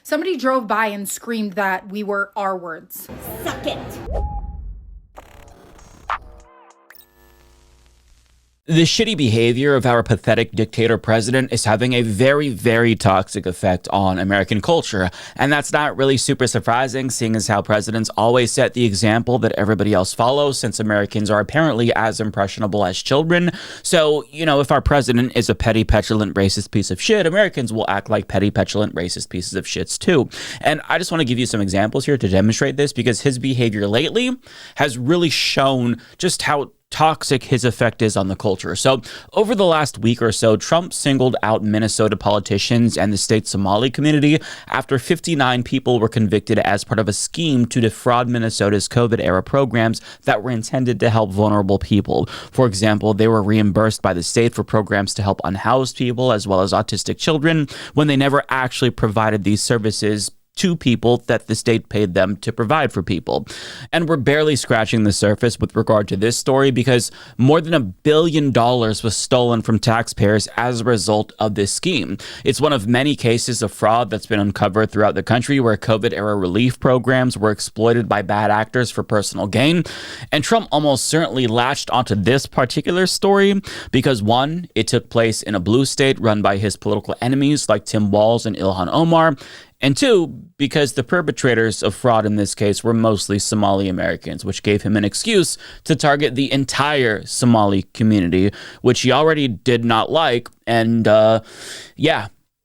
Somebody drove by and screamed that we were R-words. Suck it. The shitty behavior of our pathetic dictator president is having a very, very toxic effect on American culture. And that's not really super surprising, seeing as how presidents always set the example that everybody else follows, since Americans are apparently as impressionable as children. So, if our president is a petty, petulant, racist piece of shit, Americans will act like petty, petulant, racist pieces of shits too. And I just want to give you some examples here to demonstrate this, because his behavior lately has really shown just how toxic his effect is on the culture. So over the last week or so, Trump singled out Minnesota politicians and the state's Somali community after 59 people were convicted as part of a scheme to defraud Minnesota's COVID-era programs that were intended to help vulnerable people. For example, they were reimbursed by the state for programs to help unhoused people as well as autistic children when they never actually provided these services to people that the state paid them to provide for people. And we're barely scratching the surface with regard to this story, because more than $1 billion was stolen from taxpayers as a result of this scheme. It's one of many cases of fraud that's been uncovered throughout the country where COVID-era relief programs were exploited by bad actors for personal gain. And Trump almost certainly latched onto this particular story because, one, it took place in a blue state run by his political enemies like Tim Walz and Ilhan Omar, and two, because the perpetrators of fraud in this case were mostly Somali Americans, which gave him an excuse to target the entire Somali community, which he already did not like. And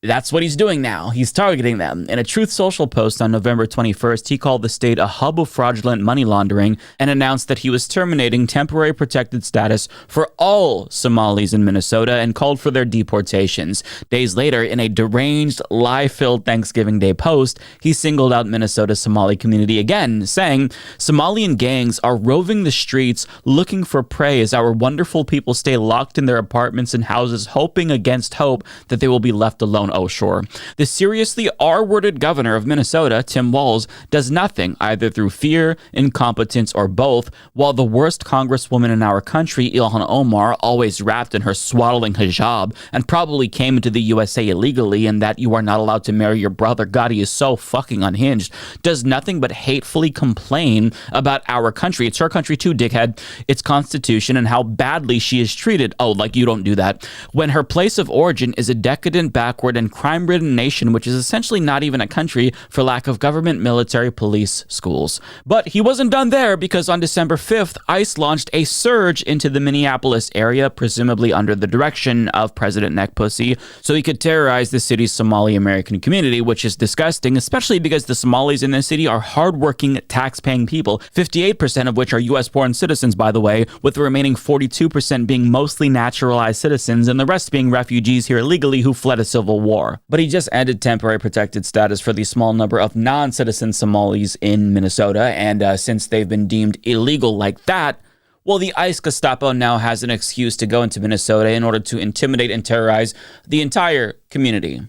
that's what he's doing now. He's targeting them. In a Truth Social post on November 21st, he called the state a hub of fraudulent money laundering and announced that he was terminating temporary protected status for all Somalis in Minnesota and called for their deportations. Days later, in a deranged, lie-filled Thanksgiving Day post, he singled out Minnesota's Somali community again, saying, "Somalian gangs are roving the streets looking for prey as our wonderful people stay locked in their apartments and houses, hoping against hope that they will be left alone." Oh, sure. The seriously R-worded governor of Minnesota, Tim Walz, does nothing, either through fear, incompetence, or both, while the worst congresswoman in our country, Ilhan Omar, always wrapped in her swaddling hijab and probably came into the USA illegally, and that you are not allowed to marry your brother, God, he is so fucking unhinged, does nothing but hatefully complain about our country. It's her country too, dickhead. Its constitution and how badly she is treated. Oh, like you don't do that. When her place of origin is a decadent, backward, and crime-ridden nation, which is essentially not even a country for lack of government, military, police, schools. But he wasn't done there, because on December 5th, ICE launched a surge into the Minneapolis area, presumably under the direction of President Neckpussy, so he could terrorize the city's Somali American community, which is disgusting, especially because the Somalis in this city are hardworking, tax-paying people, 58% of which are U.S.-born citizens, by the way, with the remaining 42% being mostly naturalized citizens and the rest being refugees here illegally who fled a civil war. But he just ended temporary protected status for the small number of non-citizen Somalis in Minnesota, and since they've been deemed illegal like that, well, the ICE Gestapo now has an excuse to go into Minnesota in order to intimidate and terrorize the entire community,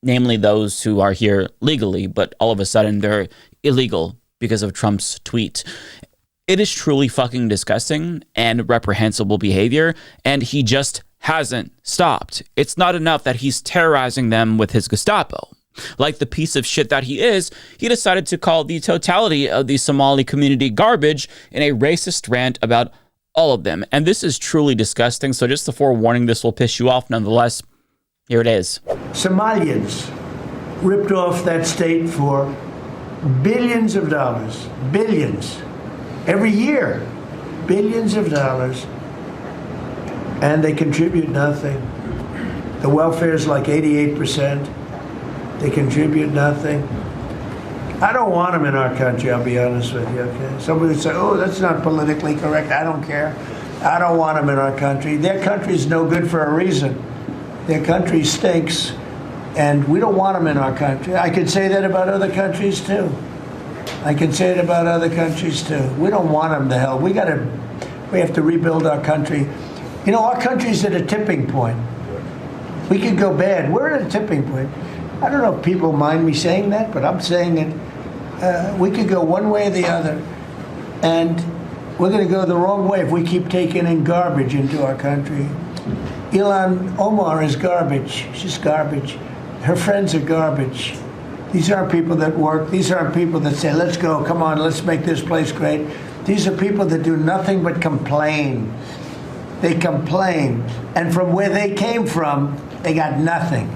namely those who are here legally, but all of a sudden they're illegal because of Trump's tweet. It is truly fucking disgusting and reprehensible behavior, and he just hasn't stopped. It's not enough that he's terrorizing them with his Gestapo. Like the piece of shit that he is, he decided to call the totality of the Somali community garbage in a racist rant about all of them. And this is truly disgusting, so just a forewarning, this will piss you off nonetheless. Here it is. Somalians ripped off that state for billions of dollars. Billions. Every year. Billions of dollars. And they contribute nothing. The welfare is like 88%. They contribute nothing. I don't want them in our country, I'll be honest with you, okay? Somebody would say, oh, that's not politically correct. I don't care. I don't want them in our country. Their country's no good for a reason. Their country stinks, and we don't want them in our country. I could say that about other countries, too. I can say it about other countries, too. We don't want them to hell. We have to rebuild our country. You know, our country's at a tipping point. We could go bad. We're at a tipping point. I don't know if people mind me saying that, but I'm saying it. We could go one way or the other. And we're going to go the wrong way if we keep taking in garbage into our country. Ilhan Omar is garbage. She's garbage. Her friends are garbage. These aren't people that work. These aren't people that say, let's go, come on, let's make this place great. These are people that do nothing but complain. They complain. And from where they came from, they got nothing.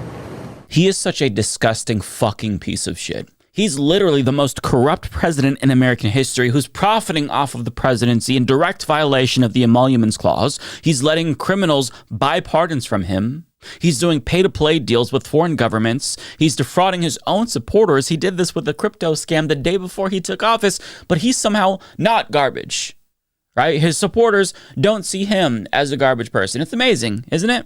He is such a disgusting fucking piece of shit. He's literally the most corrupt president in American history who's profiting off of the presidency in direct violation of the Emoluments Clause. He's letting criminals buy pardons from him. He's doing pay-to-play deals with foreign governments. He's defrauding his own supporters. He did this with the crypto scam the day before he took office, but he's somehow not garbage, right? His supporters don't see him as a garbage person. It's amazing, isn't it?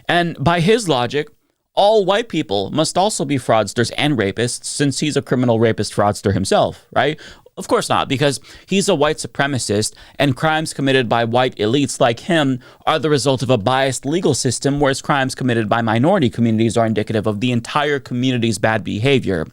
And by his logic, all white people must also be fraudsters and rapists since he's a criminal rapist fraudster himself, right? Of course not, because he's a white supremacist and crimes committed by white elites like him are the result of a biased legal system, whereas crimes committed by minority communities are indicative of the entire community's bad behavior.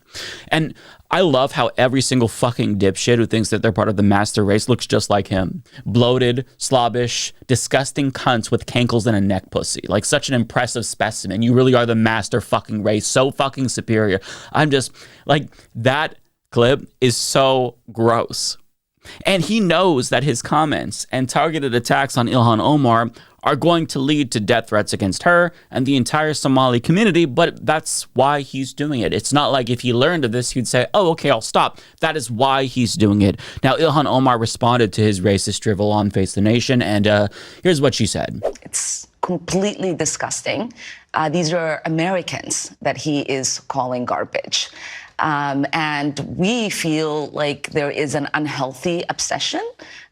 And I love how every single fucking dipshit who thinks that they're part of the master race looks just like him. Bloated, slobbish, disgusting cunts with cankles and a neck pussy. Like such an impressive specimen. You really are the master fucking race. So fucking superior. I'm just like, that clip is so gross. And he knows that his comments and targeted attacks on Ilhan Omar are going to lead to death threats against her and the entire Somali community, but that's why he's doing it. It's not like if he learned of this, he'd say, oh, okay, I'll stop. That is why he's doing it. Now, Ilhan Omar responded to his racist drivel on Face the Nation, and here's what she said. It's completely disgusting. These are Americans that he is calling garbage. And we feel like there is an unhealthy obsession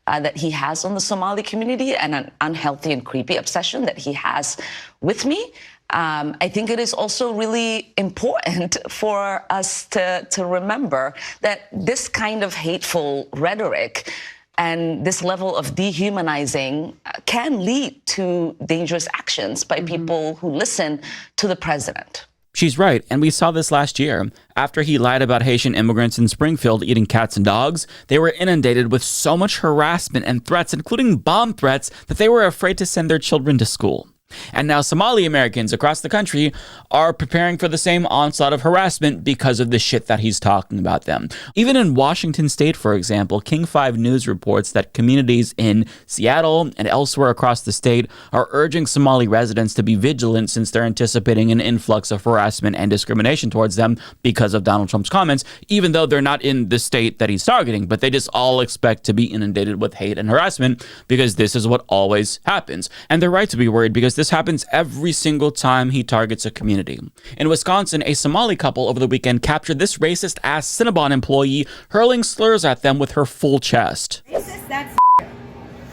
that he has on the Somali community and an unhealthy and creepy obsession that he has with me. I think it is also really important for us to remember that this kind of hateful rhetoric and this level of dehumanizing can lead to dangerous actions by people who listen to the president. She's right, and we saw this last year. After he lied about Haitian immigrants in Springfield eating cats and dogs, they were inundated with so much harassment and threats, including bomb threats, that they were afraid to send their children to school. And now Somali Americans across the country are preparing for the same onslaught of harassment because of the shit that he's talking about them. Even in Washington State, for example, King 5 News reports that communities in Seattle and elsewhere across the state are urging Somali residents to be vigilant since they're anticipating an influx of harassment and discrimination towards them because of Donald Trump's comments, even though they're not in the state that he's targeting, but they just all expect to be inundated with hate and harassment because this is what always happens. And they're right to be worried because this happens every single time he targets a community. In Wisconsin, a Somali couple over the weekend captured this racist-ass Cinnabon employee hurling slurs at them with her full chest. Racist, that's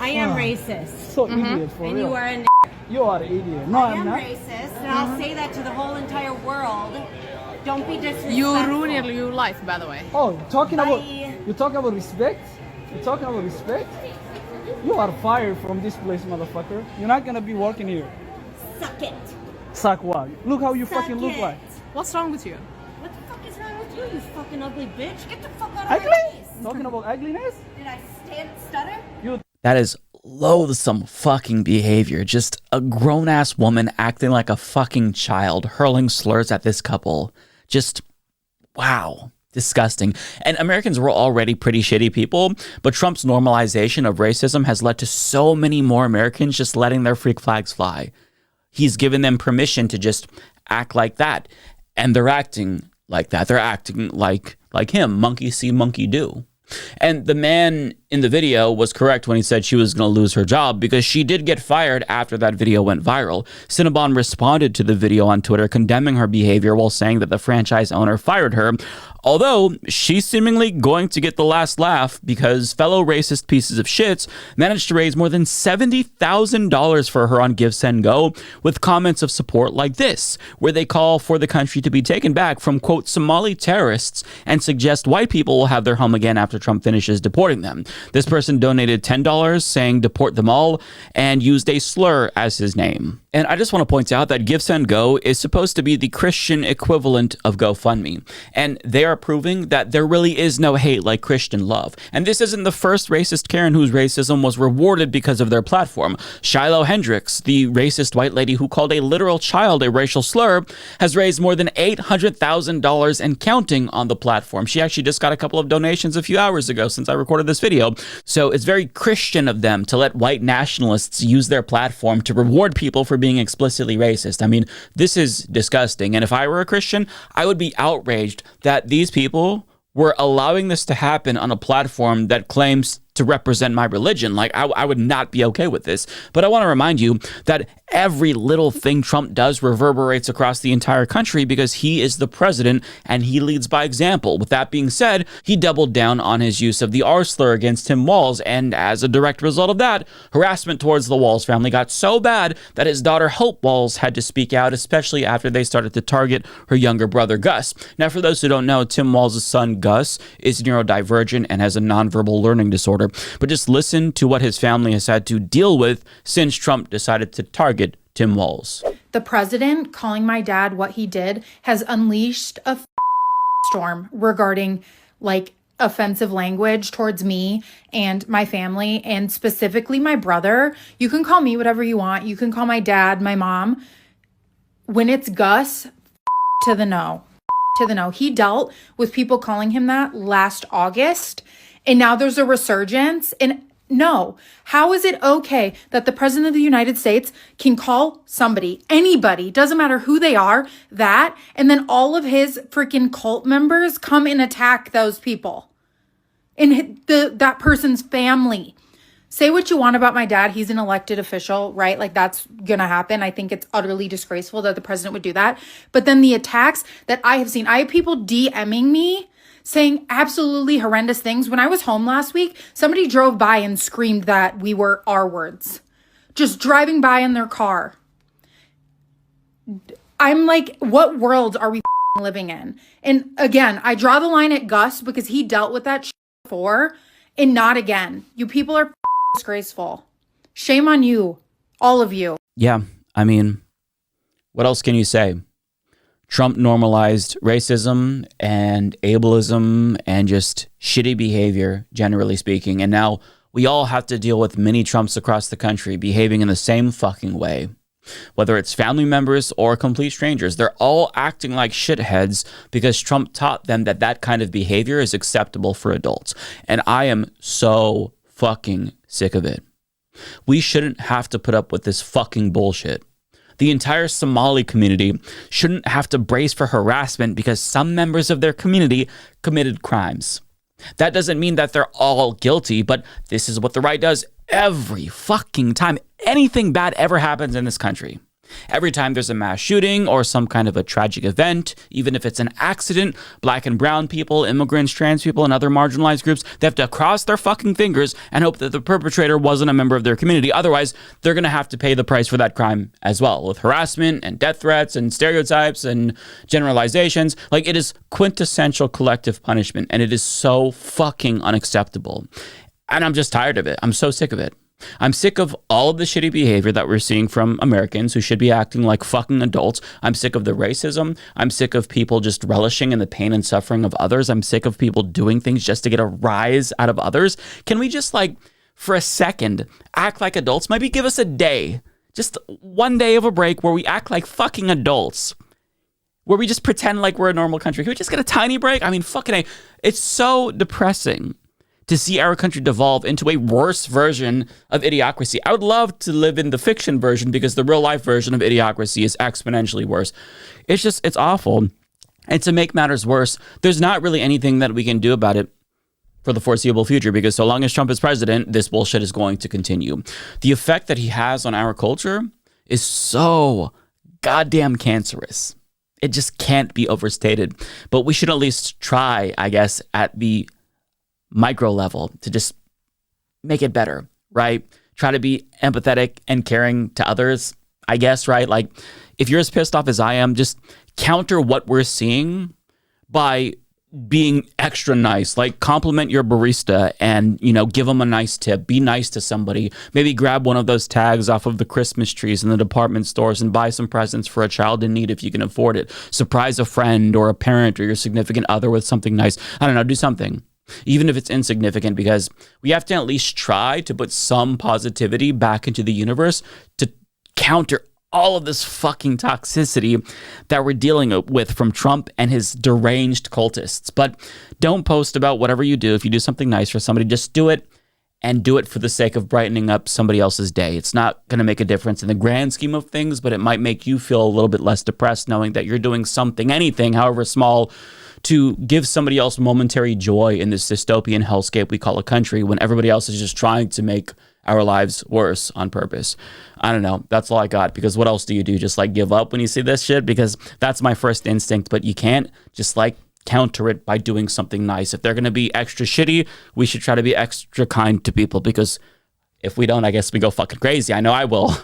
I am racist. So idiot, for And real. you are an You are an idiot. No, I I'm am not. racist, and I'll say that to the whole entire world. Don't be disrespectful. You ruined your life, by the way. Oh, talking about Bye. you talking about respect? You talking about respect? You are fired from this place, motherfucker. You're not gonna be working here. Suck it. Suck what? Look how you Suck fucking look it. like. What's wrong with you? What the fuck is wrong with you, you fucking ugly bitch? Get the fuck out of Ugly? my face. Talking about ugliness? Did I stutter? That is loathsome fucking behavior. Just a grown-ass woman acting like a fucking child, hurling slurs at this couple. Just, wow. Disgusting. And Americans were already pretty shitty people, but Trump's normalization of racism has led to so many more Americans just letting their freak flags fly. He's given them permission to just act like that. And they're acting like that. They're acting like him. Monkey see, monkey do. And the man in the video was correct when he said she was going to lose her job because she did get fired after that video went viral. Cinnabon responded to the video on Twitter condemning her behavior while saying that the franchise owner fired her. Although she's seemingly going to get the last laugh because fellow racist pieces of shits managed to raise more than $70,000 for her on GiveSendGo with comments of support like this, where they call for the country to be taken back from, quote, Somali terrorists and suggest white people will have their home again after Trump finishes deporting them. This person donated $10 saying deport them all and used a slur as his name. And I just want to point out that Give, Send, Go is supposed to be the Christian equivalent of GoFundMe. And they are proving that there really is no hate like Christian love. And this isn't the first racist Karen whose racism was rewarded because of their platform. Shiloh Hendricks, the racist white lady who called a literal child a racial slur, has raised more than $800,000 and counting on the platform. She actually just got a couple of donations a few hours ago since I recorded this video. So it's very Christian of them to let white nationalists use their platform to reward people for being explicitly racist. I mean, this is disgusting. And if I were a Christian, I would be outraged that these people were allowing this to happen on a platform that claims to represent my religion. Like, I would not be okay with this. But I want to remind you that every little thing Trump does reverberates across the entire country because he is the president and he leads by example. With that being said, he doubled down on his use of the R slur against Tim Walz, and as a direct result of that, harassment towards the Walz family got so bad that his daughter Hope Walz had to speak out, especially after they started to target her younger brother Gus. Now, for those who don't know, Tim Walz's son Gus is neurodivergent and has a nonverbal learning disorder. But just listen to what his family has had to deal with since Trump decided to target Tim Walz. The president calling my dad what he did has unleashed a storm regarding like offensive language towards me and my family, and specifically my brother. You can call me whatever you want. You can call my dad, my mom. When it's Gus, to the no. To the no. He dealt with people calling him that last August, and now there's a resurgence. And no, how is it okay that the president of the United States can call somebody, anybody, doesn't matter who they are, that, and then all of his freaking cult members come and attack those people and that person's family? Say what you want about my dad. He's an elected official, right? Like, that's going to happen. I think it's utterly disgraceful that the president would do that. But then the attacks that I have seen, I have people DMing me saying absolutely horrendous things. When I was home last week, somebody drove by and screamed that we were R words, just driving by in their car. I'm like, what world are we living in? And again, I draw the line at Gus because he dealt with that before, and not again. You people are disgraceful. Shame on you, all of you. Yeah, I mean, what else can you say? Trump normalized racism and ableism and just shitty behavior, generally speaking. And now we all have to deal with mini Trumps across the country behaving in the same fucking way. Whether it's family members or complete strangers, they're all acting like shitheads because Trump taught them that that kind of behavior is acceptable for adults. And I am so fucking sick of it. We shouldn't have to put up with this fucking bullshit. The entire Somali community shouldn't have to brace for harassment because some members of their community committed crimes. That doesn't mean that they're all guilty, but this is what the right does every fucking time anything bad ever happens in this country. Every time there's a mass shooting or some kind of a tragic event, even if it's an accident, black and brown people, immigrants, trans people, and other marginalized groups, they have to cross their fucking fingers and hope that the perpetrator wasn't a member of their community. Otherwise, they're going to have to pay the price for that crime as well, with harassment and death threats and stereotypes and generalizations. Like, it is quintessential collective punishment, and it is so fucking unacceptable. And I'm just tired of it. I'm so sick of it. I'm sick of all of the shitty behavior that we're seeing from Americans who should be acting like fucking adults. I'm sick of the racism. I'm sick of people just relishing in the pain and suffering of others. I'm sick of people doing things just to get a rise out of others. Can we just, like, for a second, act like adults? Maybe give us a day, just one day of a break where we act like fucking adults, where we just pretend like we're a normal country. Can we just get a tiny break? I mean, fucking A. It's so depressing to see our country devolve into a worse version of idiocracy. I would love to live in the fiction version because the real life version of idiocracy is exponentially worse. It's awful. And to make matters worse, there's not really anything that we can do about it for the foreseeable future, because so long as Trump is president, this bullshit is going to continue. The effect that he has on our culture is so goddamn cancerous. It just can't be overstated. But we should at least try, I guess, at the micro level to just make it better, right? Try to be empathetic and caring to others, I guess, right? Like, if you're as pissed off as I am, just counter what we're seeing by being extra nice, like compliment your barista and, you know, give them a nice tip, be nice to somebody, maybe grab one of those tags off of the Christmas trees in the department stores and buy some presents for a child in need if you can afford it. Surprise a friend or a parent or your significant other with something nice. I don't know, do something. Even if it's insignificant, because we have to at least try to put some positivity back into the universe to counter all of this fucking toxicity that we're dealing with from Trump and his deranged cultists. But don't post about whatever you do. If you do something nice for somebody, just do it, and do it for the sake of brightening up somebody else's day. It's not going to make a difference in the grand scheme of things, but it might make you feel a little bit less depressed knowing that you're doing something, anything, however small, to give somebody else momentary joy in this dystopian hellscape we call a country when everybody else is just trying to make our lives worse on purpose. I don't know. That's all I got, because what else do you do? Just like give up when you see this shit? Because that's my first instinct, but you can't just like counter it by doing something nice. If they're going to be extra shitty, we should try to be extra kind to people, because if we don't, I guess we go fucking crazy. I know I will.